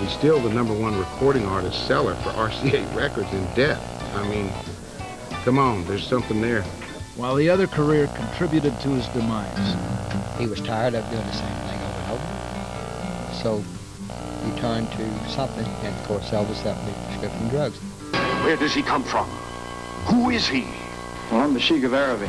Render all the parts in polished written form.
He's still the #1 recording artist seller for RCA Records in death. I mean, come on, there's something there. While the other career contributed to his demise. He was tired of doing the same thing over and over. So he turned to something, and of course Elvis helped me with prescription drugs. Where does he come from? Who is he? Well, I'm the Sheik of Araby.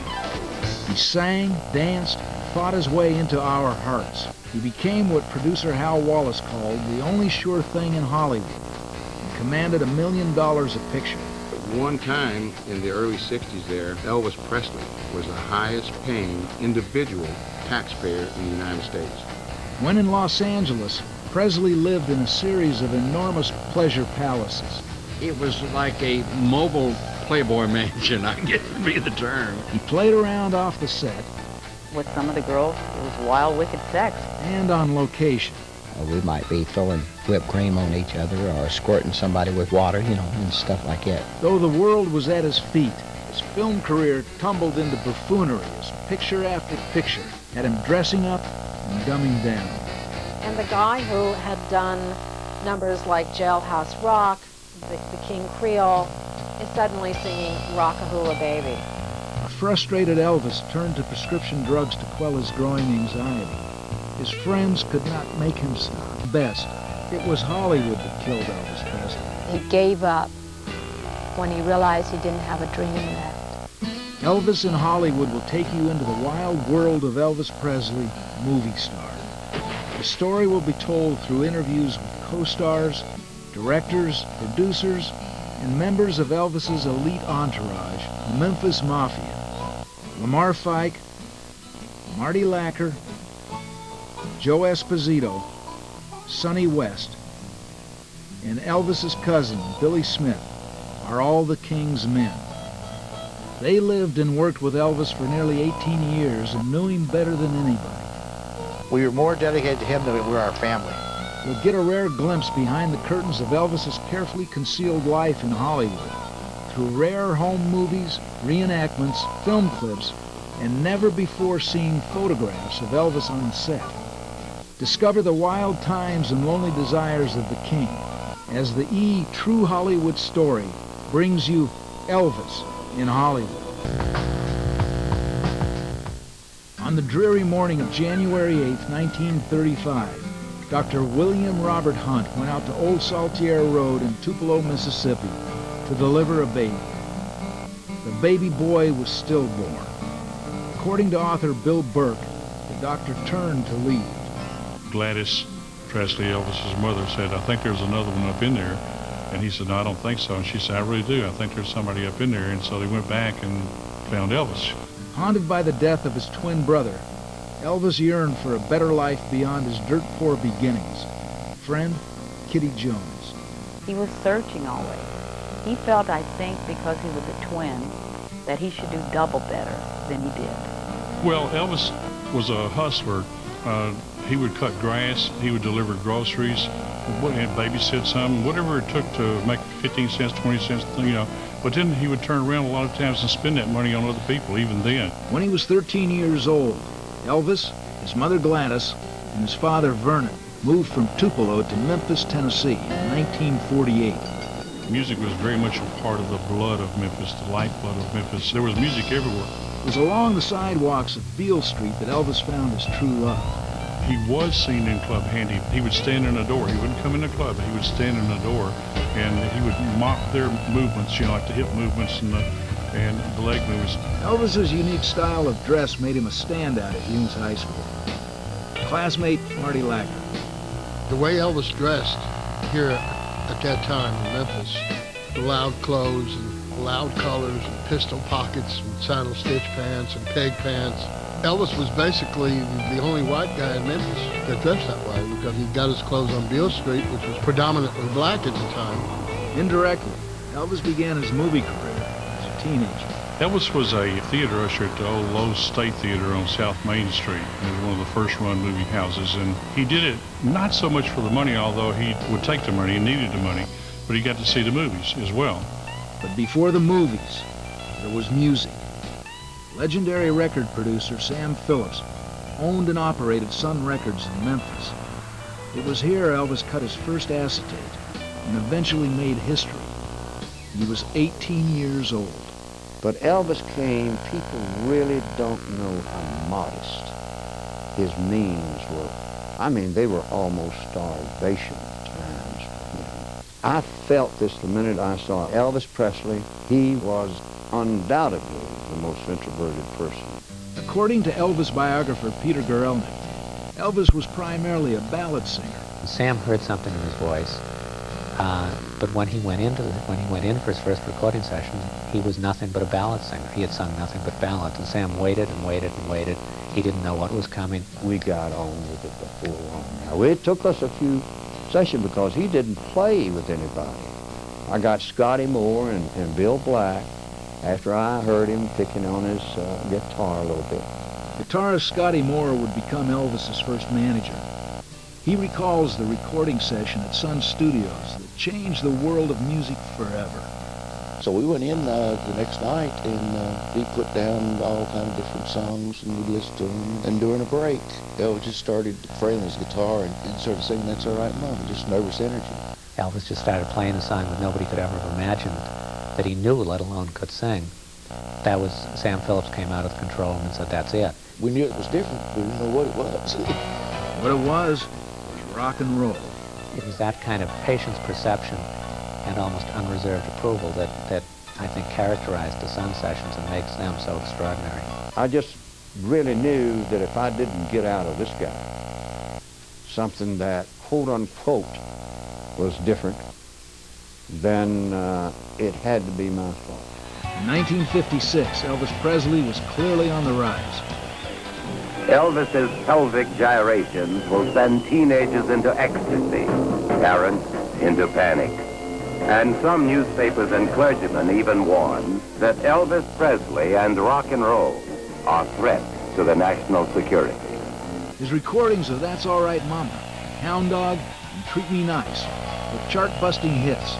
He sang, danced, fought his way into our hearts. He became what producer Hal Wallace called the only sure thing in Hollywood, and commanded $1 million a picture. At one time in the early 60s there, Elvis Presley was the highest paying individual taxpayer in the United States. When in Los Angeles, Presley lived in a series of enormous pleasure palaces. It was like a mobile Playboy mansion, I guess would be the term. He played around off the set. With some of the girls, it was wild, wicked sex. And on location. We might be throwing whipped cream on each other or squirting somebody with water, you know, and stuff like that. Though the world was at his feet, his film career tumbled into buffoonery as picture after picture had him dressing up and dumbing down. And the guy who had done numbers like Jailhouse Rock, the King Creole, is suddenly singing Rock-a-Hula Baby. A frustrated Elvis turned to prescription drugs to quell his growing anxiety. His friends could not make him stop. Best, it was Hollywood that killed Elvis Presley. He gave up when he realized he didn't have a dream left. Elvis in Hollywood will take you into the wild world of Elvis Presley, movie star. The story will be told through interviews with co-stars, directors, producers, and members of Elvis's elite entourage, the Memphis Mafia. Lamar Fike, Marty Lacker, Joe Esposito, Sonny West, and Elvis's cousin, Billy Smith, are all the King's men. They lived and worked with Elvis for nearly 18 years and knew him better than anybody. We were more dedicated to him than we were our family. You'll get a rare glimpse behind the curtains of Elvis's carefully concealed life in Hollywood through rare home movies, reenactments, film clips, and never-before-seen photographs of Elvis on set. Discover the wild times and lonely desires of the King as the True Hollywood Story brings you Elvis in Hollywood. On the dreary morning of January 8, 1935, Dr. William Robert Hunt went out to Old Saltier Road in Tupelo, Mississippi to deliver a baby. The baby boy was stillborn. According to author Bill Burke, the doctor turned to leave. Gladys Presley, Elvis's mother, said, "I think there's another one up in there." And he said, "No, I don't think so." And she said, "I really do. I think there's somebody up in there." And so they went back and found Elvis. Haunted by the death of his twin brother, Elvis yearned for a better life beyond his dirt-poor beginnings. Friend, Kitty Jones. He was searching always. He felt, I think, because he was a twin, that he should do double better than he did. Well, Elvis was a hustler. He would cut grass, he would deliver groceries, and babysit some, whatever it took to make 15 cents, 20 cents, you know. But then he would turn around a lot of times and spend that money on other people, even then. When he was 13 years old, Elvis, his mother Gladys, and his father Vernon moved from Tupelo to Memphis, Tennessee in 1948. Music was very much a part of the blood of Memphis, the lifeblood of Memphis. There was music everywhere. It was along the sidewalks of Beale Street that Elvis found his true love. He was seen in Club Handy. He would stand in the door. He wouldn't come in the club. He would stand in the door, and he would mock their movements, you know, like the hip movements and the leg movements. Elvis's unique style of dress made him a standout at Humes High School. Classmate Marty Lacker. The way Elvis dressed here at that time in Memphis, the loud clothes and loud colors and pistol pockets and saddle stitch pants and peg pants. Elvis was basically the only white guy in Memphis that dressed that way because he got his clothes on Beale Street, which was predominantly black at the time. Indirectly, Elvis began his movie career as a teenager. Elvis was a theater usher at the old Lowe's State Theater on South Main Street. It was one of the first run movie houses, and he did it not so much for the money, although he would take the money and needed the money, but he got to see the movies as well. But before the movies, there was music. Legendary record producer Sam Phillips owned and operated Sun Records in Memphis. It was here Elvis cut his first acetate and eventually made history. He was 18 years old. But Elvis came, people really don't know how modest his means were. I mean, they were almost starvation at times for him. I felt this the minute I saw Elvis Presley. He was undoubtedly the most introverted person. According to Elvis biographer Peter Gurelnik, Elvis was primarily a ballad singer. Sam heard something in his voice, but when he went in for his first recording session, he was nothing but a ballad singer. He had sung nothing but ballads, and Sam waited and waited and waited. He didn't know what was coming. We got on with it before long. Now, it took us a few sessions because he didn't play with anybody. I got Scotty Moore and Bill Black after I heard him picking on his guitar a little bit. Guitarist Scotty Moore would become Elvis's first manager. He recalls the recording session at Sun Studios that changed the world of music forever. So we went in the next night, and he put down all kind of different songs, and we listened to them. And during a break, Elvis just started frailing his guitar and started singing "That's All Right, Mama," just nervous energy. Elvis just started playing a song that nobody could ever have imagined that he knew, let alone could sing. That was, Sam Phillips came out of control and said, "That's it." We knew it was different, but we didn't know what it was. What it was rock and roll. It was that kind of patience, perception, and almost unreserved approval that I think characterized the Sun sessions and makes them so extraordinary. I just really knew that if I didn't get out of this guy something that, quote unquote, was different, then it had to be my fault. In 1956, Elvis Presley was clearly on the rise. Elvis's pelvic gyrations will send teenagers into ecstasy, parents into panic. And some newspapers and clergymen even warn that Elvis Presley and rock and roll are threats to the national security. His recordings of That's All Right Mama, Hound Dog, and Treat Me Nice were chart-busting hits.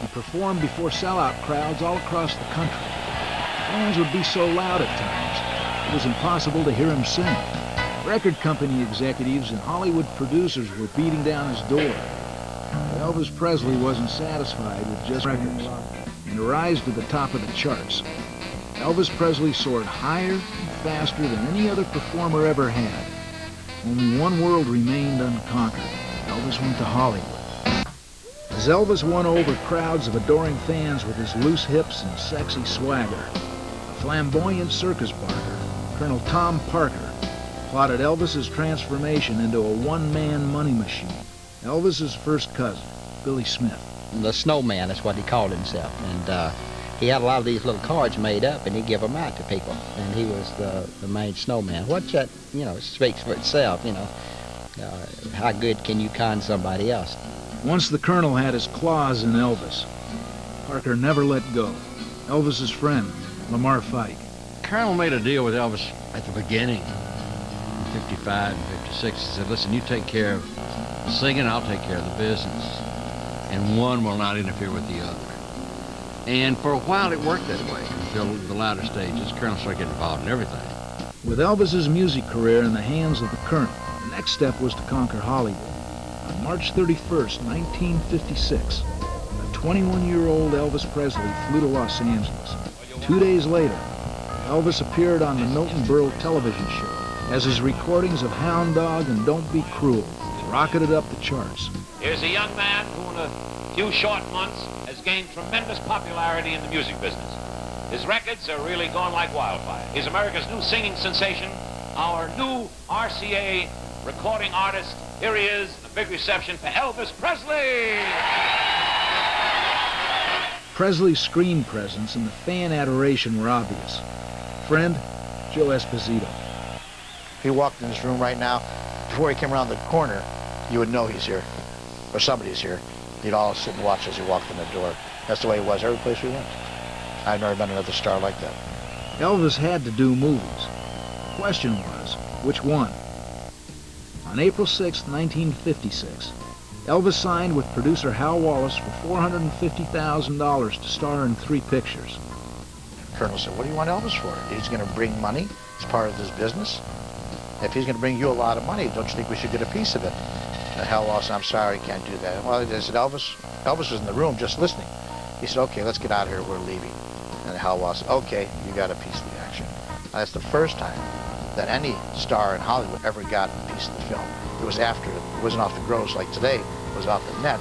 He performed before sellout crowds all across the country. Fans would be so loud at times, it was impossible to hear him sing. Record company executives and Hollywood producers were beating down his door. But Elvis Presley wasn't satisfied with just records and to rise to the top of the charts. Elvis Presley soared higher and faster than any other performer ever had. Only one world remained unconquered. Elvis went to Hollywood. As Elvis won over crowds of adoring fans with his loose hips and sexy swagger, a flamboyant circus barker, Colonel Tom Parker, plotted Elvis's transformation into a one-man money machine. Elvis's first cousin, Billy Smith. The snowman is what he called himself, and he had a lot of these little cards made up, and he'd give them out to people, and he was the main snowman. What that, speaks for itself, how good can you con somebody else? Once the Colonel had his claws in Elvis, Parker never let go. Elvis's friend, Lamar Fike. Colonel made a deal with Elvis at the beginning, in 55 and 56. He said, "Listen, you take care of the singing, I'll take care of the business. And one will not interfere with the other." And for a while it worked that way until the latter stages. Colonel started getting involved in everything. With Elvis's music career in the hands of the Colonel, the next step was to conquer Hollywood. On March 31st, 1956, a 21-year-old Elvis Presley flew to Los Angeles. 2 days later, Elvis appeared on the Milton Berle television show as his recordings of Hound Dog and Don't Be Cruel rocketed up the charts. Here's a young man who in a few short months has gained tremendous popularity in the music business. His records are really going like wildfire. He's America's new singing sensation, our new RCA recording artist. Here he is, a big reception for Elvis Presley! Presley's screen presence and the fan adoration were obvious. Friend, Joe Esposito. If he walked in this room right now, before he came around the corner, you would know he's here, or somebody's here. You'd all sit and watch as he walked in the door. That's the way it was every place we went. I've never met another star like that. Elvis had to do movies. The question was, which one? On April 6, 1956, Elvis signed with producer Hal Wallace for $450,000 to star in 3 pictures. The Colonel said, "What do you want Elvis for? He's going to bring money. It's part of his business. If he's going to bring you a lot of money, don't you think we should get a piece of it?" Hal Walsh said, I'm sorry, can't do that. Well, they said, Elvis was in the room just listening. He said, okay, let's get out of here, we're leaving. And Hal Walsh said, okay, you got a piece of the action. Now, that's the first time that any star in Hollywood ever got a piece of the film. It was after, it wasn't off the gross like today, it was off the net.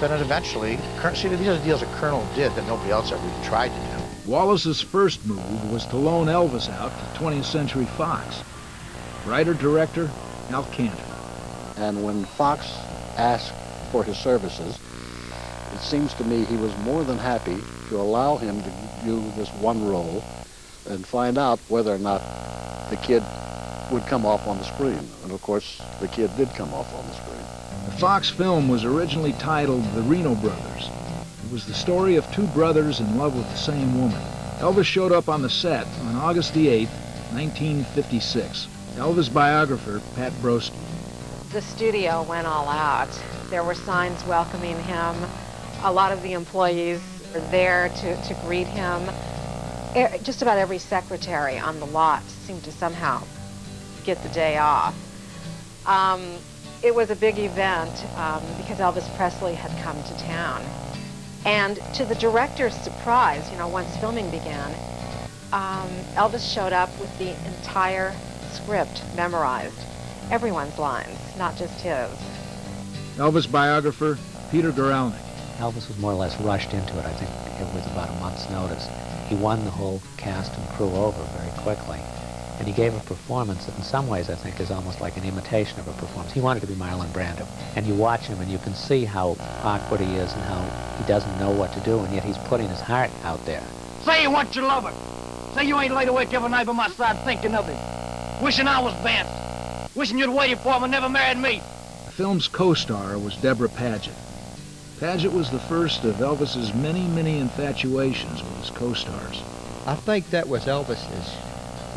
But then eventually, see, these are the deals that Colonel did that nobody else ever even tried to do. Wallace's first move was to loan Elvis out to 20th Century Fox. Writer-director Al Cantor. And when Fox asked for his services, it seems to me he was more than happy to allow him to do this one role and find out whether or not the kid would come off on the screen. And of course, the kid did come off on the screen. The Fox film was originally titled The Reno Brothers. It was the story of two brothers in love with the same woman. Elvis showed up on the set on August the 8th, 1956. Elvis biographer Pat Broski. The studio went all out. There were signs welcoming him. A lot of the employees were there to greet him. Just about every secretary on the lot seemed to somehow get the day off. It was a big event because Elvis Presley had come to town. And to the director's surprise, once filming began, Elvis showed up with the entire script memorized. Everyone's lines, not just his. Elvis biographer Peter Guralnick. Elvis was more or less rushed into it. I think it was about a month's notice. He won the whole cast and crew over very quickly. And he gave a performance that in some ways I think is almost like an imitation of a performance. He wanted to be Marlon Brando. And you watch him and you can see how awkward he is and how he doesn't know what to do, and yet he's putting his heart out there. Say you want your lover. Say you ain't laid awake every night by my side thinking of him. Wishing I was bent. Wishing you'd waited for him and never married me. The film's co-star was Deborah Paget. Paget was the first of Elvis's many, many infatuations with his co-stars. I think that was Elvis's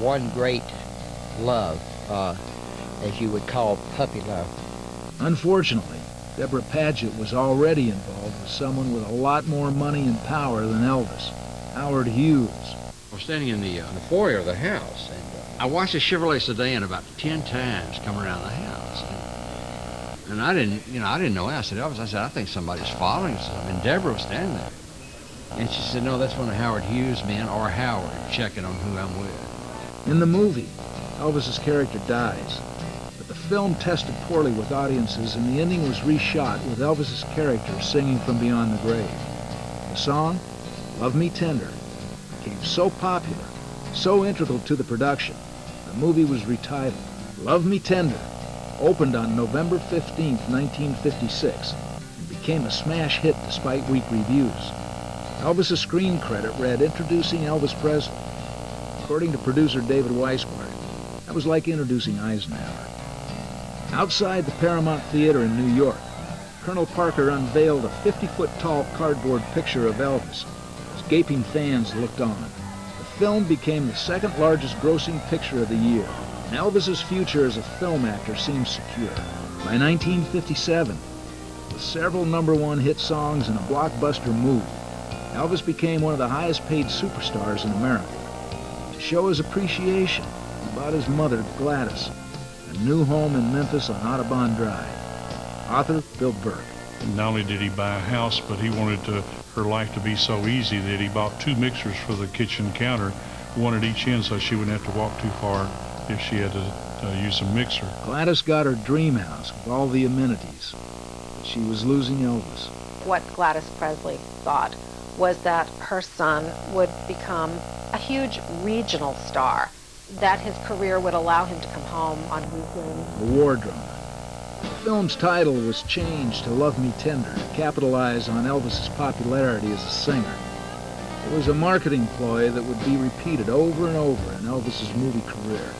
one great love, as you would call puppy love. Unfortunately, Deborah Paget was already involved with someone with a lot more money and power than Elvis, Howard Hughes. I was standing in the foyer of the house, and I watched a Chevrolet sedan about 10 times come around the house. And I didn't know it. I said, Elvis, I think somebody's following us. And Deborah was standing there. And she said, no, that's one of Howard Hughes' men, or Howard, checking on who I'm with. In the movie, Elvis's character dies, but the film tested poorly with audiences, and the ending was reshot with Elvis's character singing from beyond the grave. The song, Love Me Tender, became so popular, so integral to the production, the movie was retitled Love Me Tender, opened on November 15th, 1956, and became a smash hit despite weak reviews. Elvis's screen credit read, Introducing Elvis Presley. According to producer David Weisbart, that was like introducing Eisenhower. Outside the Paramount Theater in New York, Colonel Parker unveiled a 50-foot-tall cardboard picture of Elvis as gaping fans looked on. The film became the second largest grossing picture of the year, and Elvis's future as a film actor seemed secure. By 1957, with several #1 hit songs and a blockbuster movie, Elvis became one of the highest-paid superstars in America. To show his appreciation, he bought his mother, Gladys, a new home in Memphis on Audubon Drive. Author Bill Burke. Not only did he buy a house, but he wanted her life to be so easy that he bought 2 mixers for the kitchen counter, one at each end so she wouldn't have to walk too far if she had to use a mixer. Gladys got her dream house with all the amenities. She was losing Elvis. What Gladys Presley thought was that her son would become a huge regional star, that his career would allow him to come home on weekends. A war drama. The film's title was changed to Love Me Tender to capitalize on Elvis's popularity as a singer. It was a marketing ploy that would be repeated over and over in Elvis's movie career.